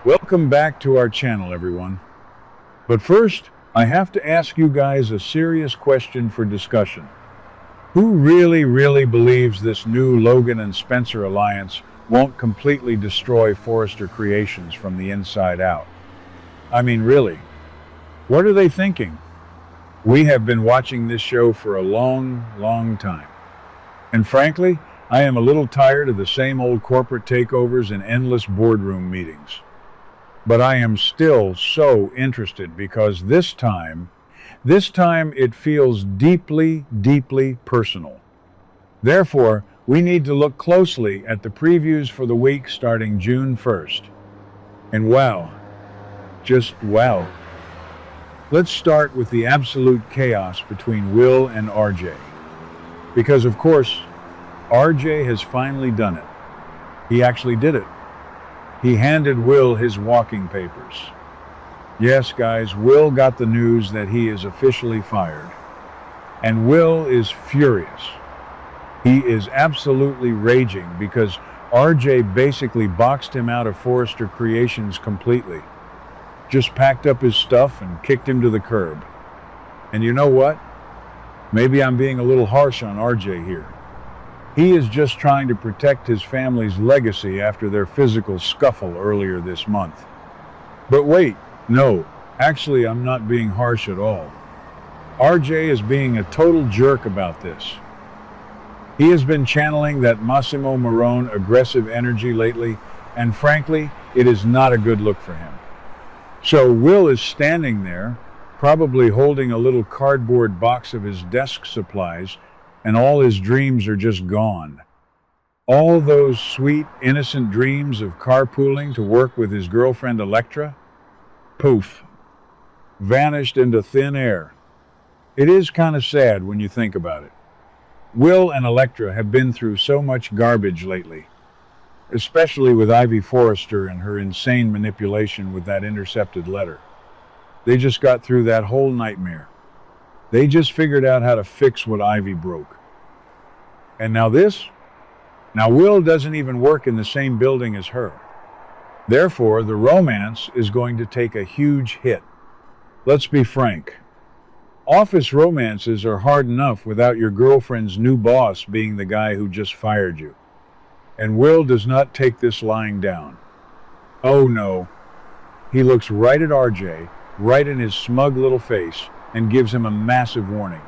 Welcome back to our channel, everyone. But first, I have to ask you guys a serious question for discussion. Who really believes this new Logan and Spencer alliance won't completely destroy Forrester Creations from the inside out? I mean, really, what are they thinking? We have been watching this show for a long time. And frankly, I am a little tired of the same old corporate takeovers and endless boardroom meetings. But I am still so interested because this time it feels deeply personal. Therefore, we need to look closely at the previews for the week starting June 1st. And wow, just wow. Let's start with the absolute chaos between Will and RJ. Because of course, RJ has finally done it. He actually did it. He handed Will his walking papers. Yes, guys, Will got the news that he is officially fired. And Will is furious. He is absolutely raging because RJ basically boxed him out of Forrester Creations completely. Just packed up his stuff and kicked him to the curb. And you know what? Maybe I'm being a little harsh on RJ here. He is just trying to protect his family's legacy after their physical scuffle earlier this month. But wait, no, actually I'm not being harsh at all. RJ is being a total jerk about this. He has been channeling that Massimo Marone aggressive energy lately, and frankly, it is not a good look for him. So Will is standing there, probably holding a little cardboard box of his desk supplies, and all his dreams are just gone. All those sweet, innocent dreams of carpooling to work with his girlfriend Electra? Poof. Vanished into thin air. It is kind of sad when you think about it. Will and Electra have been through so much garbage lately, especially with Ivy Forrester and her insane manipulation with that intercepted letter. They just got through that whole nightmare. They just figured out how to fix what Ivy broke. And now this? Now Will doesn't even work in the same building as her. Therefore, the romance is going to take a huge hit. Let's be frank. Office romances are hard enough without your girlfriend's new boss being the guy who just fired you. And Will does not take this lying down. Oh no. He looks right at RJ, right in his smug little face, and gives him a massive warning.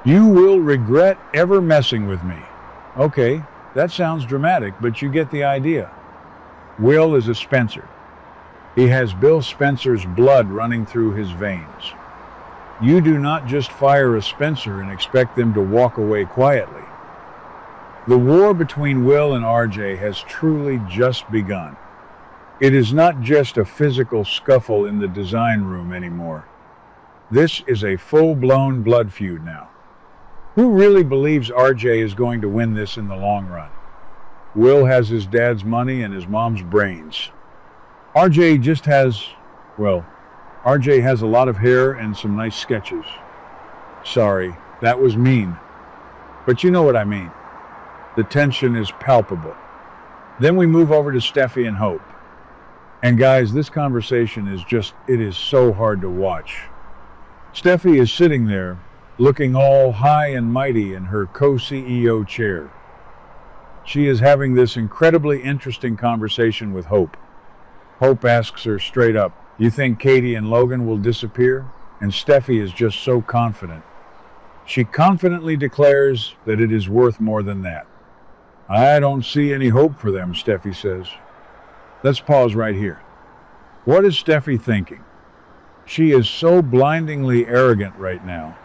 You will regret ever messing with me. Okay, that sounds dramatic, but you get the idea. Will is a Spencer. He has Bill Spencer's blood running through his veins. You do not just fire a Spencer and expect them to walk away quietly. The war between Will and RJ has truly just begun. It is not just a physical scuffle in the design room anymore. This is a full-blown blood feud now. Who really believes RJ is going to win this in the long run? Will has his dad's money and his mom's brains. RJ has a lot of hair and some nice sketches. Sorry, that was mean. But you know what I mean. The tension is palpable. Then we move over to Steffy and Hope. And guys, this conversation it is so hard to watch. Steffy is sitting there, looking all high and mighty in her co-CEO chair. She is having this incredibly interesting conversation with Hope. Hope asks her straight up, "You think Katie and Logan will disappear?" And Steffy is just so confident. She confidently declares that it is worth more than that. "I don't see any hope for them," Steffy says. Let's pause right here. What is Steffy thinking? She is so blindingly arrogant right now.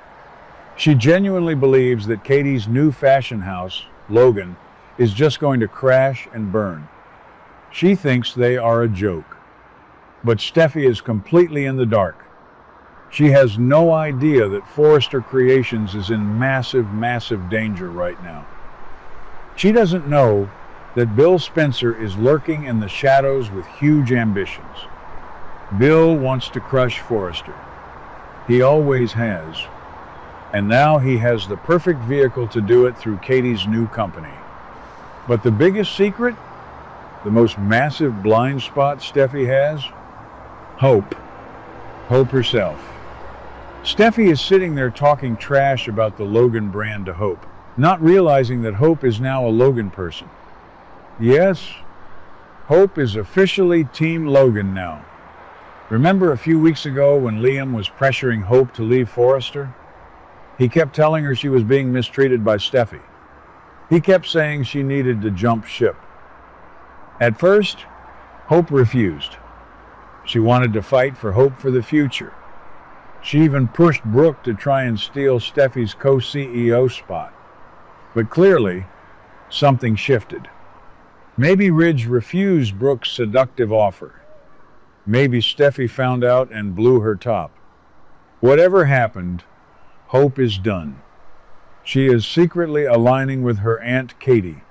She genuinely believes that Katie's new fashion house, Logan, is just going to crash and burn. She thinks they are a joke. But Steffy is completely in the dark. She has no idea that Forrester Creations is in massive danger right now. She doesn't know that Bill Spencer is lurking in the shadows with huge ambitions. Bill wants to crush Forrester. He always has. And now he has the perfect vehicle to do it through Katie's new company. But the biggest secret? The most massive blind spot Steffi has? Hope. Hope herself. Steffi is sitting there talking trash about the Logan brand to Hope, not realizing that Hope is now a Logan person. Yes, Hope is officially Team Logan now. Remember a few weeks ago when Liam was pressuring Hope to leave Forrester? He kept telling her she was being mistreated by Steffi. He kept saying she needed to jump ship. At first, Hope refused. She wanted to fight for Hope for the future. She even pushed Brooke to try and steal Steffi's co-CEO spot. But clearly, something shifted. Maybe Ridge refused Brooke's seductive offer. Maybe Steffi found out and blew her top. Whatever happened, Hope is done. She is secretly aligning with her Aunt Katie.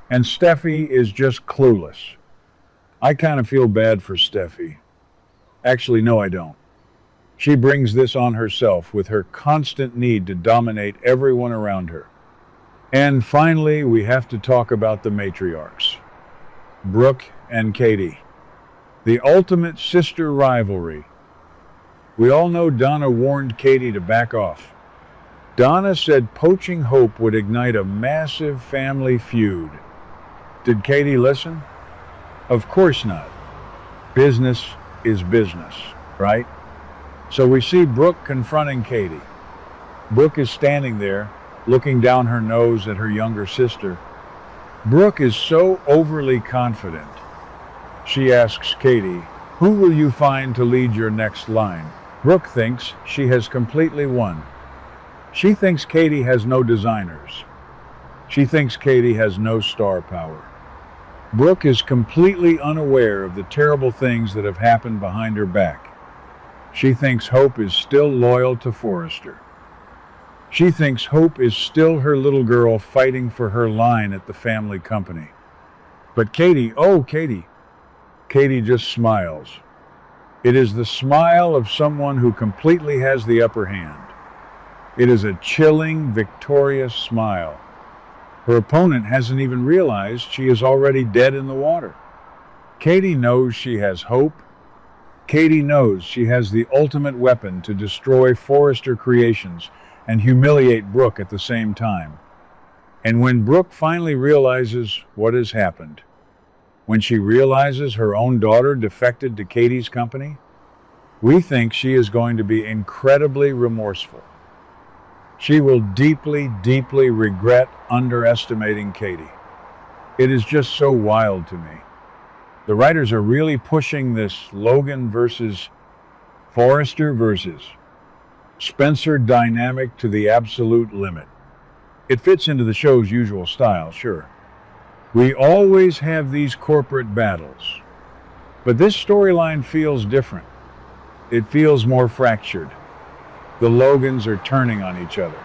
And Steffi is just clueless. I kind of feel bad for Steffi. Actually, no, I don't. She brings this on herself with her constant need to dominate everyone around her. And finally, we have to talk about the matriarchs. Brooke and Katie. The ultimate sister rivalry. We all know Donna warned Katie to back off. Donna said poaching Hope would ignite a massive family feud. Did Katie listen? Of course not. Business is business, right? So we see Brooke confronting Katie. Brooke is standing there, looking down her nose at her younger sister. Brooke is so overly confident. She asks Katie, "Who will you find to lead your next line?" Brooke thinks she has completely won. She thinks Katie has no designers. She thinks Katie has no star power. Brooke is completely unaware of the terrible things that have happened behind her back. She thinks Hope is still loyal to Forrester. She thinks Hope is still her little girl fighting for her line at the family company. But Katie, oh Katie, Katie just smiles. It is the smile of someone who completely has the upper hand. It is a chilling, victorious smile. Her opponent hasn't even realized she is already dead in the water. Katie knows she has hope. Katie knows she has the ultimate weapon to destroy Forrester Creations and humiliate Brooke at the same time. And when Brooke finally realizes what has happened, when she realizes her own daughter defected to Katie's company, we think she is going to be incredibly remorseful. She will deeply, deeply regret underestimating Katie. It is just so wild to me. The writers are really pushing this Logan versus Forrester versus Spencer dynamic to the absolute limit. It fits into the show's usual style, sure. We always have these corporate battles. But this storyline feels different. It feels more fractured. The Logans are turning on each other.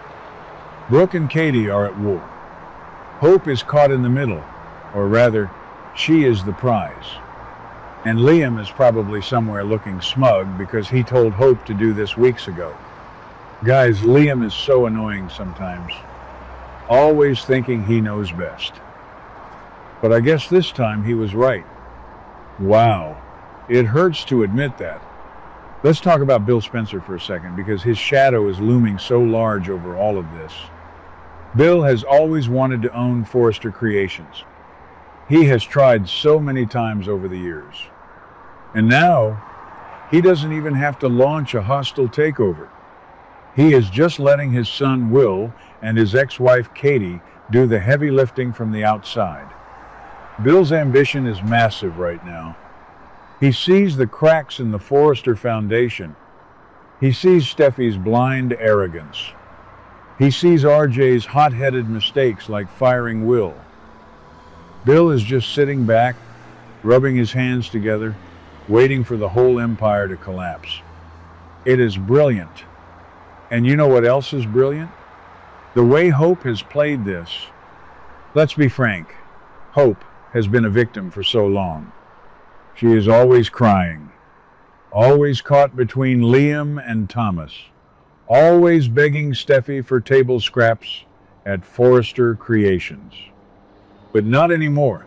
Brooke and Katie are at war. Hope is caught in the middle, or rather, she is the prize. And Liam is probably somewhere looking smug because he told Hope to do this weeks ago. Guys, Liam is so annoying sometimes. Always thinking he knows best. But I guess this time he was right. Wow. It hurts to admit that. Let's talk about Bill Spencer for a second because his shadow is looming so large over all of this. Bill has always wanted to own Forrester Creations. He has tried so many times over the years. And now, he doesn't even have to launch a hostile takeover. He is just letting his son Will and his ex-wife Katie do the heavy lifting from the outside. Bill's ambition is massive right now. He sees the cracks in the Forrester Foundation. He sees Steffi's blind arrogance. He sees RJ's hot-headed mistakes like firing Will. Bill is just sitting back, rubbing his hands together, waiting for the whole empire to collapse. It is brilliant. And you know what else is brilliant? The way Hope has played this. Let's be frank. Hope has been a victim for so long. She is always crying, always caught between Liam and Thomas, always begging Steffi for table scraps at Forrester Creations. But not anymore.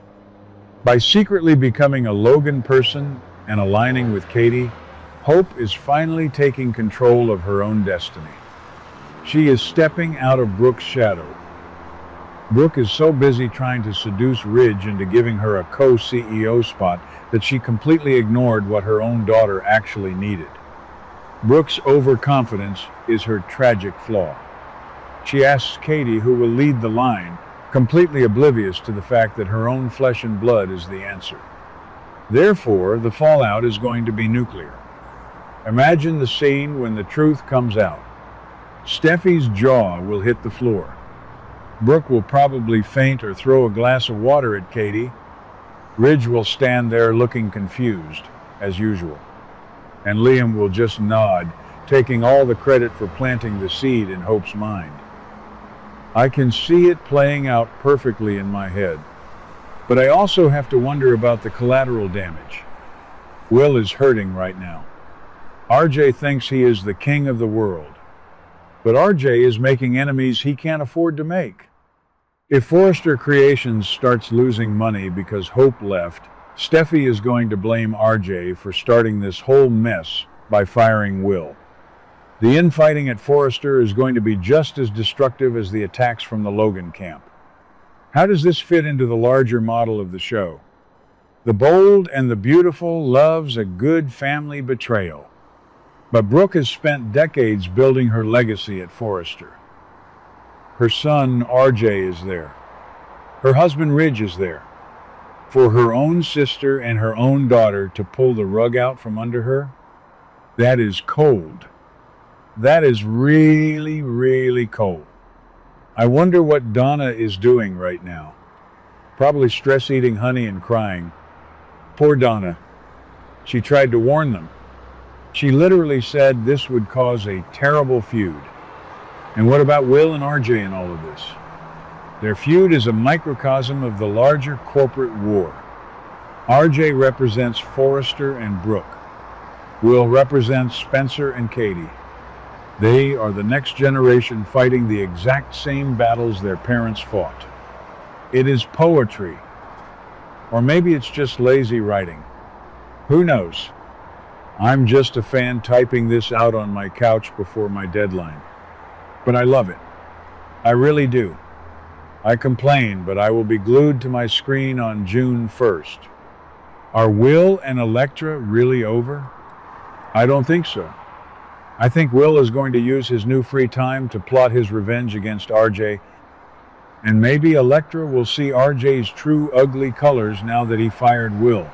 By secretly becoming a Logan person and aligning with Katie, Hope is finally taking control of her own destiny. She is stepping out of Brooke's shadow. Brooke is so busy trying to seduce Ridge into giving her a co-CEO spot that she completely ignored what her own daughter actually needed. Brooke's overconfidence is her tragic flaw. She asks Katie who will lead the line, completely oblivious to the fact that her own flesh and blood is the answer. Therefore, the fallout is going to be nuclear. Imagine the scene when the truth comes out. Steffy's jaw will hit the floor. Brooke will probably faint or throw a glass of water at Katie. Ridge will stand there looking confused, as usual. And Liam will just nod, taking all the credit for planting the seed in Hope's mind. I can see it playing out perfectly in my head. But I also have to wonder about the collateral damage. Will is hurting right now. RJ thinks he is the king of the world. But RJ is making enemies he can't afford to make. If Forrester Creations starts losing money because Hope left, Steffy is going to blame RJ for starting this whole mess by firing Will. The infighting at Forrester is going to be just as destructive as the attacks from the Logan camp. How does this fit into the larger model of the show? The bold and the beautiful loves a good family betrayal. But Brooke has spent decades building her legacy at Forrester. Her son, RJ, is there. Her husband, Ridge, is there. For her own sister and her own daughter to pull the rug out from under her? That is cold. That is really, really cold. I wonder what Donna is doing right now. Probably stress-eating honey and crying. Poor Donna. She tried to warn them. She literally said this would cause a terrible feud. And what about Will and RJ in all of this? Their feud is a microcosm of the larger corporate war. RJ represents Forrester and Brooke. Will represents Spencer and Katie. They are the next generation fighting the exact same battles their parents fought. It is poetry. Or maybe it's just lazy writing. Who knows? I'm just a fan typing this out on my couch before my deadline. But I love it. I really do. I complain, but I will be glued to my screen on June 1st. Are Will and Elektra really over? I don't think so. I think Will is going to use his new free time to plot his revenge against RJ, and maybe Elektra will see RJ's true ugly colors now that he fired Will.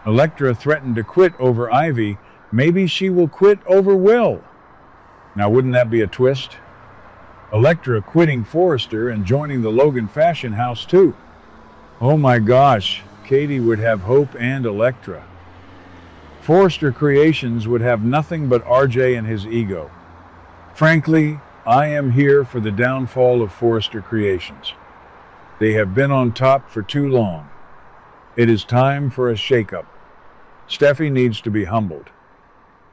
Elektra threatened to quit over Ivy. Maybe she will quit over Will. Now, wouldn't that be a twist? Elektra quitting Forrester and joining the Logan fashion house too. Oh my gosh, Katie would have Hope and Elektra. Forrester Creations would have nothing but RJ and his ego. Frankly, I am here for the downfall of Forrester Creations. They have been on top for too long. It is time for a shakeup. Steffy needs to be humbled.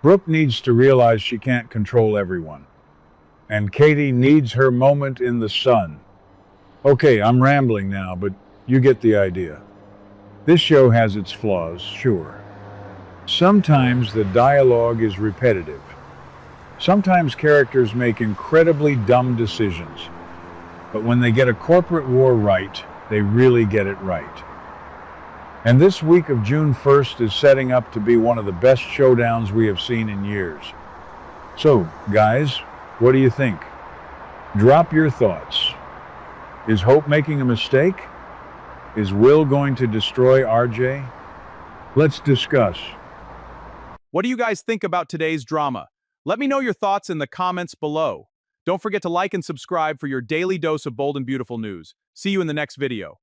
Brooke needs to realize she can't control everyone. And Katie needs her moment in the sun. Okay, I'm rambling now, but you get the idea. This show has its flaws, sure. Sometimes the dialogue is repetitive. Sometimes characters make incredibly dumb decisions. But when they get a corporate war right, they really get it right. And this week of June 1st is setting up to be one of the best showdowns we have seen in years. So, guys, what do you think? Drop your thoughts. Is Hope making a mistake? Is Will going to destroy RJ? Let's discuss. What do you guys think about today's drama? Let me know your thoughts in the comments below. Don't forget to like and subscribe for your daily dose of bold and beautiful news. See you in the next video.